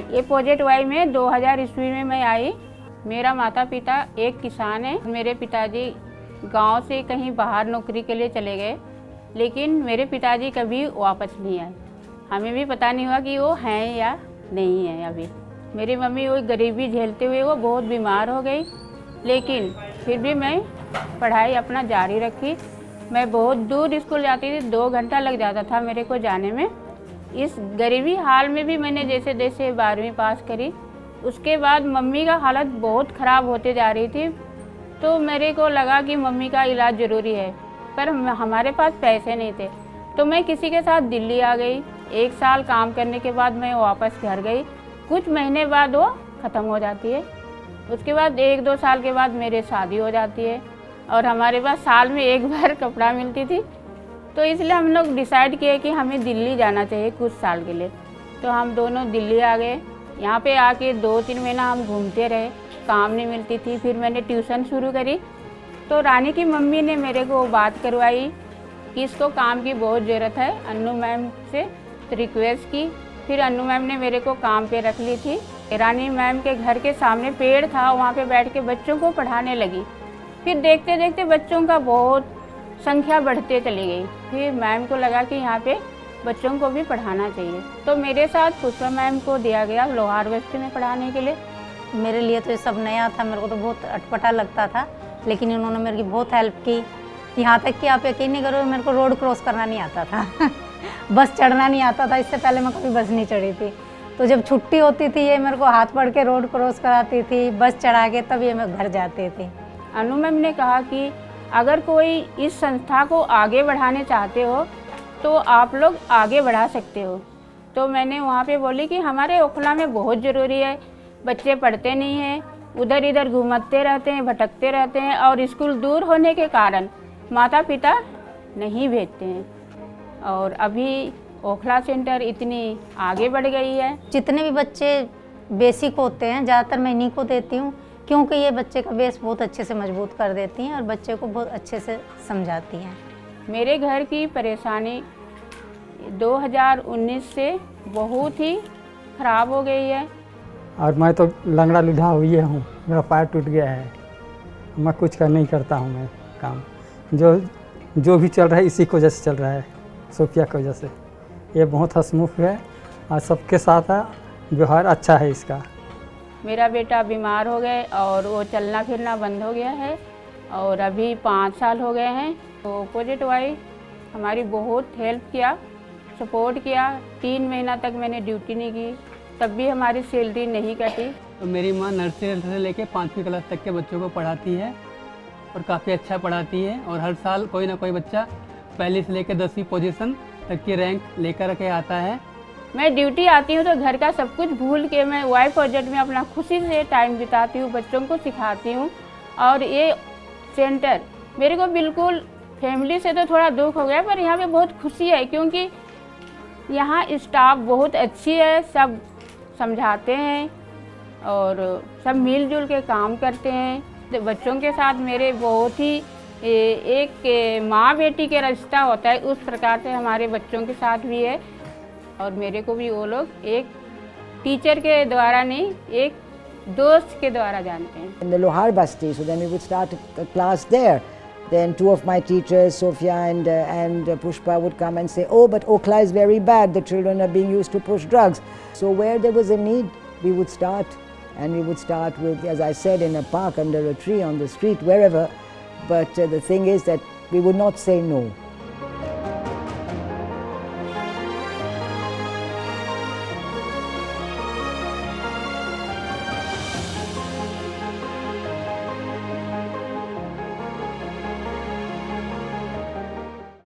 ये project Y में 2000 ईस्वी में मैं आई। मेरा माता पिता एक किसान है। मेरे पिताजी गांव से कहीं बाहर नौकरी के लिए चले गए, लेकिन मेरे पिताजी कभी वापस नहीं आए। हमें भी पता नहीं हुआ कि वो हैं या नहीं है। अभी मेरी मम्मी वो गरीबी झेलते हुए वो बहुत बीमार हो गई, लेकिन फिर भी मैं पढ़ाई अपना जारी रखी। मैं बहुत दूर स्कूल जाती थी, 2 घंटा लग जाता था मेरे को जाने में। इस गरीबी हाल में भी मैंने जैसे तैसे 12वीं पास करी। उसके बाद मम्मी का हालत बहुत ख़राब होते जा रही थी, तो मेरे को लगा कि मम्मी का इलाज ज़रूरी है, पर हमारे पास पैसे नहीं थे। तो मैं किसी के साथ दिल्ली आ गई। 1 साल काम करने के बाद मैं वापस घर गई। कुछ महीने बाद वो ख़त्म हो जाती है। उसके बाद 1-2 साल के बाद मेरी शादी हो जाती है, और हमारे पास साल में 1 बार कपड़ा मिलती थी। तो इसलिए हम लोग डिसाइड किए कि हमें दिल्ली जाना चाहिए कुछ साल के लिए। तो हम दोनों दिल्ली आ गए। यहाँ पे आके 2-3 महीना हम घूमते रहे, काम नहीं मिलती थी। फिर मैंने ट्यूशन शुरू करी। तो रानी की मम्मी ने मेरे को बात करवाई कि इसको काम की बहुत ज़रूरत है। अन्नू मैम से रिक्वेस्ट की। फिर अन्नू मैम ने मेरे को काम पे रख ली थी। रानी मैम के घर के सामने पेड़ था, वहाँ पे बैठ के बच्चों को पढ़ाने लगी। फिर देखते देखते बच्चों का बहुत संख्या बढ़ते चली गई। फिर मैम को लगा कि यहाँ पे बच्चों को भी पढ़ाना चाहिए, तो मेरे साथ पुष्पा मैम को दिया गया लोहार बस्ती में पढ़ाने के लिए। मेरे लिए तो ये सब नया था, मेरे को तो बहुत अटपटा लगता था, लेकिन इन्होंने मेरी बहुत हेल्प की। यहाँ तक कि आप यकीन नहीं करो, मेरे को रोड क्रॉस करना नहीं आता था बस चढ़ना नहीं आता था। इससे पहले मैं कभी बस नहीं चढ़ी थी। तो जब छुट्टी होती थी ये मेरे को हाथ पकड़ के रोड क्रॉस कराती थी, बस चढ़ा के, तब ये मैं घर जाती थी। अनु मैम ने कहा कि अगर कोई इस संस्था को आगे बढ़ाने चाहते हो तो आप लोग आगे बढ़ा सकते हो। तो मैंने वहाँ पे बोली कि हमारे ओखला में बहुत ज़रूरी है, बच्चे पढ़ते नहीं हैं, उधर इधर घूमते रहते हैं, भटकते रहते हैं, और स्कूल दूर होने के कारण माता पिता नहीं भेजते हैं। और अभी ओखला सेंटर इतनी आगे बढ़ गई है। जितने भी बच्चे बेसिक होते हैं ज़्यादातर मैं इन्हीं को देती हूँ, क्योंकि ये बच्चे का बेस बहुत अच्छे से मजबूत कर देती हैं और बच्चे को बहुत अच्छे से समझाती हैं। मेरे घर की परेशानी 2019 से बहुत ही ख़राब हो गई है। और मैं तो लंगड़ा लुढ़ा हुई हूँ, मेरा पैर टूट गया है। मैं कुछ कर नहीं करता हूँ। मैं काम जो भी चल रहा है इसी की वजह से चल रहा है, सोफिया की वजह से। ये बहुत हंसमुख है और सबके साथ व्यवहार अच्छा है इसका। मेरा बेटा बीमार हो गए और वो चलना फिरना बंद हो गया है, और अभी 5 साल हो गए हैं। तो प्रोजेक्ट वाई हमारी बहुत हेल्प किया, सपोर्ट किया। 3 महीना तक मैंने ड्यूटी नहीं की, तब भी हमारी सैलरी नहीं कटी। तो मेरी माँ नर्सरी से लेके 5वीं क्लास तक के बच्चों को पढ़ाती है और काफ़ी अच्छा पढ़ाती है। और हर साल कोई ना कोई बच्चा पहली से लेकर 10वीं पोजीशन तक की रैंक लेकर के आता है। मैं ड्यूटी आती हूँ तो घर का सब कुछ भूल के मैं वाई प्रोजेक्ट में अपना खुशी से टाइम बिताती हूँ, बच्चों को सिखाती हूँ। और ये सेंटर मेरे को बिल्कुल, फैमिली से तो थोड़ा दुख हो गया, पर यहाँ पे बहुत खुशी है, क्योंकि यहाँ स्टाफ बहुत अच्छी है, सब समझाते हैं और सब मिलजुल के काम करते हैं। तो बच्चों के साथ मेरे बहुत ही एक माँ बेटी के रिश्ता होता है, उस प्रकार से हमारे बच्चों के साथ भी है। और मेरे को भी वो लोग एक टीचर के द्वारा नहीं, एक दोस्त के द्वारा जानते हैं। In the Lohar Basti, so then we would start a class there. Then 2 of my teachers, Sophia and Pushpa, would come and say, "Oh, but Okhla is very bad. The children are being used to push drugs." So where there was a need, we would start, and we would start with, as I said, in a park, under a tree, on the street, wherever. But the thing is that we would not say no.